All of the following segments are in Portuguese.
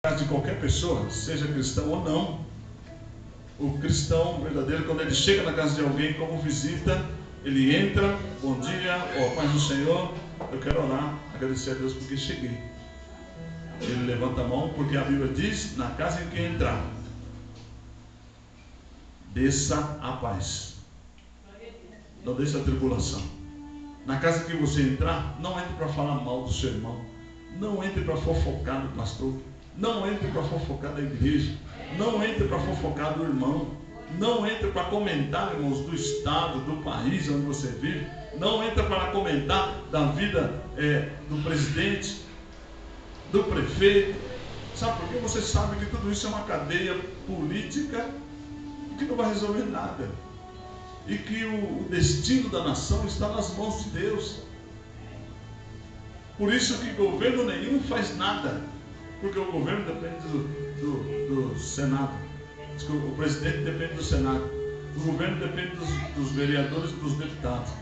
de qualquer pessoa, seja cristão ou não, o cristão verdadeiro, quando ele chega na casa de alguém como visita, ele entra, bom dia, ó, paz do Senhor, eu quero orar, agradecer a Deus porque cheguei. Ele levanta a mão, porque a Bíblia diz, na casa em que entrar, desça a paz, não desça a tribulação. Na casa que você entrar, não entre para falar mal do seu irmão, não entre para fofocar do pastor, não entre para fofocar da igreja, não entre para fofocar do irmão, não entre para comentar, irmãos, do estado, do país onde você vive, não entre para comentar da vida do presidente, do prefeito. Sabe por quê? Você sabe que tudo isso é uma cadeia política que não vai resolver nada, e que o destino da nação está nas mãos de Deus. Por isso que governo nenhum faz nada, porque o governo depende do Senado, o presidente depende do Senado, o governo depende dos vereadores e dos deputados,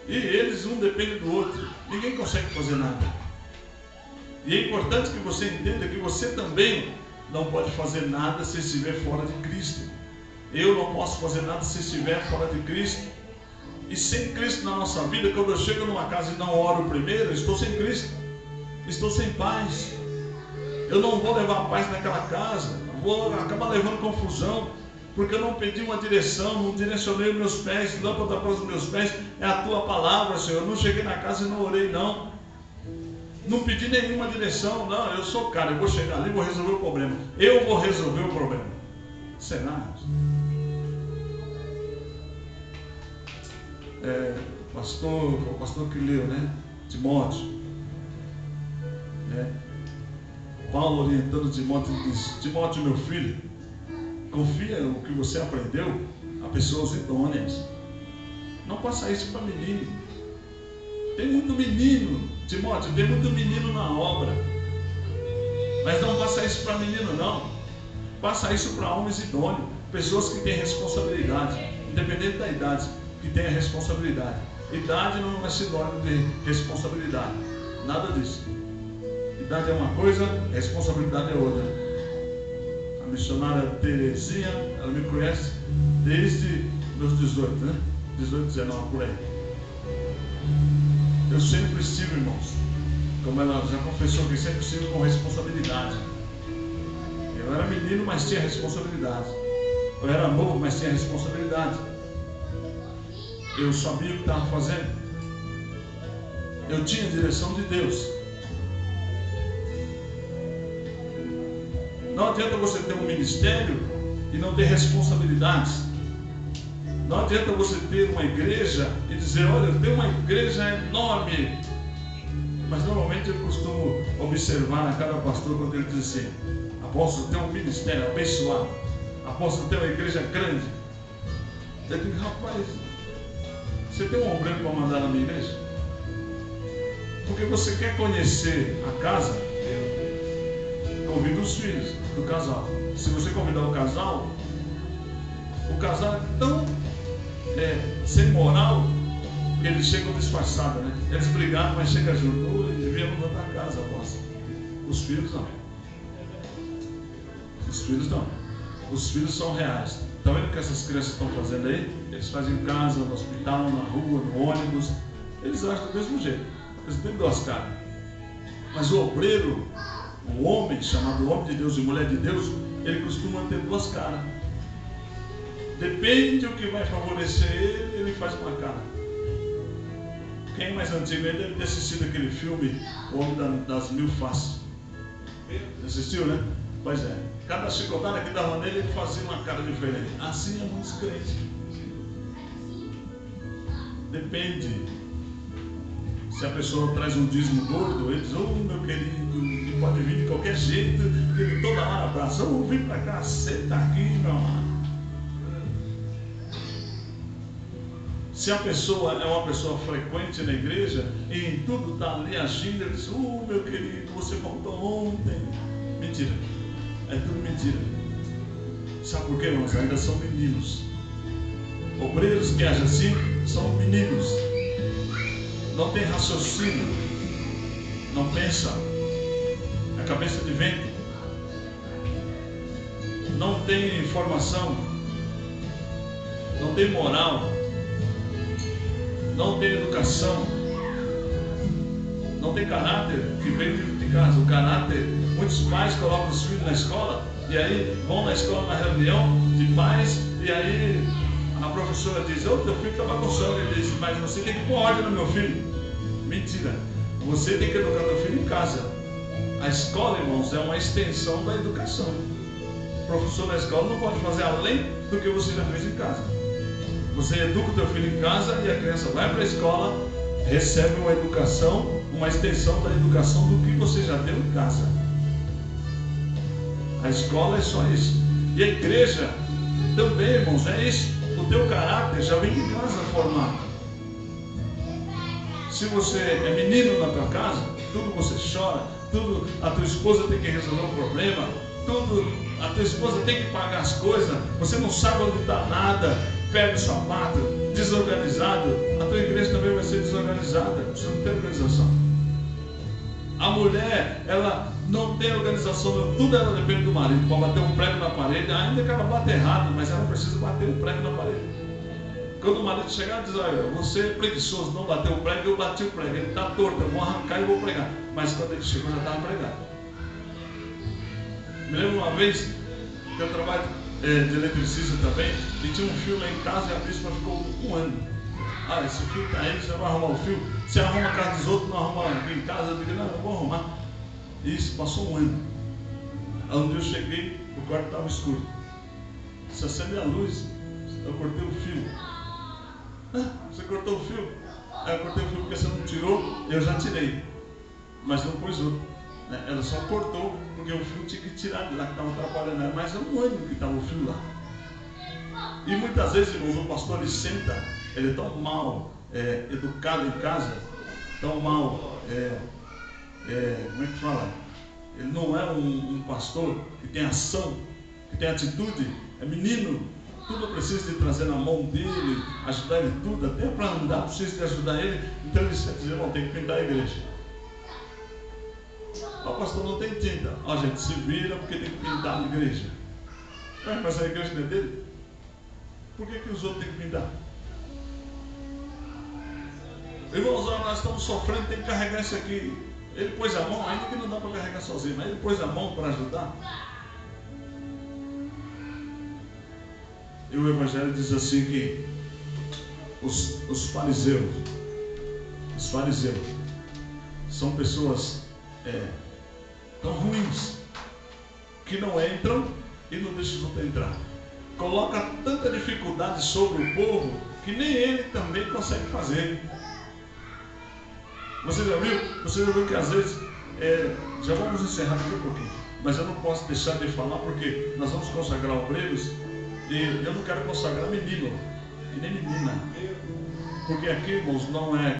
e eles um depende do outro, ninguém consegue fazer nada. E é importante que você entenda que você também não pode fazer nada se estiver fora de Cristo. Eu não posso fazer nada se estiver fora de Cristo. E sem Cristo na nossa vida, quando eu chego numa casa e não oro primeiro, eu estou sem Cristo, estou sem paz. Eu não vou levar paz naquela casa, vou acabar levando confusão, porque eu não pedi uma direção, não direcionei os meus pés, lâmpada para os meus pés é a tua palavra, Senhor. Eu não cheguei na casa e não orei, não pedi nenhuma direção, não, eu sou cara, eu vou chegar ali e vou resolver o problema, eu vou resolver o problema. Será? O pastor que leu, né? Timóteo, Paulo orientando Timóteo, diz: Timóteo, meu filho, confia o que você aprendeu a pessoas idôneas, não faça isso para menino. Tem muito menino, Timóteo, tem muito menino na obra, mas não faça isso para menino, não. Faça isso para homens idôneos, pessoas que têm responsabilidade, independente da idade, que tenha responsabilidade. Idade não é sinônimo de responsabilidade, nada disso. Idade é uma coisa, responsabilidade é outra. A missionária Terezinha, ela me conhece desde meus 18, né? 18, 19, por aí. Eu sempre estive, irmãos, como ela já confessou, que sempre estive com responsabilidade. Eu era menino, mas tinha responsabilidade. Eu era novo, mas tinha responsabilidade. Eu sabia o que estava fazendo. Eu tinha a direção de Deus. Não adianta você ter um ministério e não ter responsabilidades. Não adianta você ter uma igreja e dizer: olha, eu tenho uma igreja enorme. Mas normalmente eu costumo observar na cada pastor quando ele diz assim: apóstolo, tem um ministério abençoado, apóstolo, tem uma igreja grande. Eu digo: rapaz, você tem um obreiro para mandar na minha igreja? Porque você quer conhecer a casa, convida os filhos do casal. Se você convidar o casal é tão sem moral, que eles chegam disfarçados, né? Eles brigaram, mas chegam junto. Devíamos voltar a casa, apóstolo. Os filhos não. Os filhos não. Os filhos são reais. Está vendo o que essas crianças estão fazendo aí? Eles fazem em casa, no hospital, na rua, no ônibus. Eles agem do mesmo jeito. Eles têm duas caras. Mas o obreiro, o homem, chamado homem de Deus e mulher de Deus, ele costuma ter duas caras. Depende do que vai favorecer ele, ele faz uma cara. Quem é mais antigo aí deve ter assistido aquele filme O Homem das Mil Faces. Assistiu, né? Pois é. Cada chicotada que dava nele, ele fazia uma cara diferente. Assim é muitos crentes. Depende. Se a pessoa traz um dízimo gordo, ele diz: oh, meu querido, ele pode vir de qualquer jeito, porque ele toda hora abraça: oh, vem pra cá, senta aqui, meu amado. Se a pessoa é uma pessoa frequente na igreja e em tudo está ali agindo, ele diz: oh, meu querido, você faltou ontem. Mentira. É tudo mentira. Sabe por quê, irmãos? Ainda são meninos. Obreiros que agem assim são meninos. Não tem raciocínio. Não pensa. cabeça de vento, não tem formação, não tem moral, não tem educação, não tem caráter, que vem de casa. O caráter, muitos pais colocam os filhos na escola e aí vão na escola na reunião de pais e aí a professora diz: ô, teu filho está bagunçando. Ele diz: mas você tem que pôr ordem no meu filho. Mentira, você tem que educar teu filho em casa. A escola, irmãos, é uma extensão da educação. O professor da escola não pode fazer além do que você já fez em casa. Você educa o teu filho em casa e a criança vai para a escola, recebe uma educação, uma extensão da educação do que você já deu em casa. A escola é só isso. E a igreja também, irmãos, é isso. O teu caráter já vem de casa formado. Se você é menino na tua casa, tudo você chora, tudo a tua esposa tem que resolver um problema, tudo a tua esposa tem que pagar as coisas, você não sabe onde está nada, perde o sapato, desorganizado, a tua igreja também vai ser desorganizada, você não tem organização. A mulher, ela não tem organização, tudo ela depende do marido. Para bater um prego na parede, ainda que ela bate errado, mas ela precisa bater um prego na parede. Quando o marido chegar e diz: olha, você é preguiçoso, não bateu o prego, eu bati o prego, ele está torto, eu vou arrancar e vou pregar. Mas quando ele chegou, já estava pregado. Me lembro uma vez que eu trabalho de eletricista também, e tinha um fio lá em casa e a bispa ficou um ano. Ah, esse fio está aí, você vai arrumar o fio. Você arruma a casa dos outros, não arruma aqui em casa. Eu digo: não, eu vou arrumar. E isso passou um ano. Aí um dia eu cheguei, o quarto estava escuro. Se acende a luz, eu cortei o fio. Ah, você cortou o fio? Eu cortei o fio porque você não tirou, eu já tirei. Mas não pôs outro. Ela só cortou porque o fio tinha que tirar de lá, que estava atrapalhando ela. Mas é um ano que estava o fio lá. E muitas vezes, irmãos, o pastor ele senta, ele é tão mal educado em casa, tão mal, como é que fala? Ele não é um pastor que tem ação, que tem atitude, é menino, tudo precisa de trazer na mão dele, ajudar ele tudo, até para andar precisa de ajudar ele. Então ele sempre diz: irmão, tem que pintar a igreja. O pastor não tem tinta. Ó, gente, se vira porque tem que pintar a igreja. Mas a igreja não é dele? Por que os outros têm que pintar? Irmãos, nós estamos sofrendo, tem que carregar isso aqui. Ele pôs a mão, ainda que não dá para carregar sozinho, mas ele pôs a mão para ajudar. E o Evangelho diz assim que os fariseus são pessoas tão ruins que não entram e não deixam os outros entrar. Coloca tanta dificuldade sobre o povo que nem ele também consegue fazer. Você já viu que às vezes, já vamos encerrar daqui a pouquinho, mas eu não posso deixar de falar porque nós vamos consagrar obreiros e eu não quero consagrar menino e nem menina, porque aqui, irmãos, não é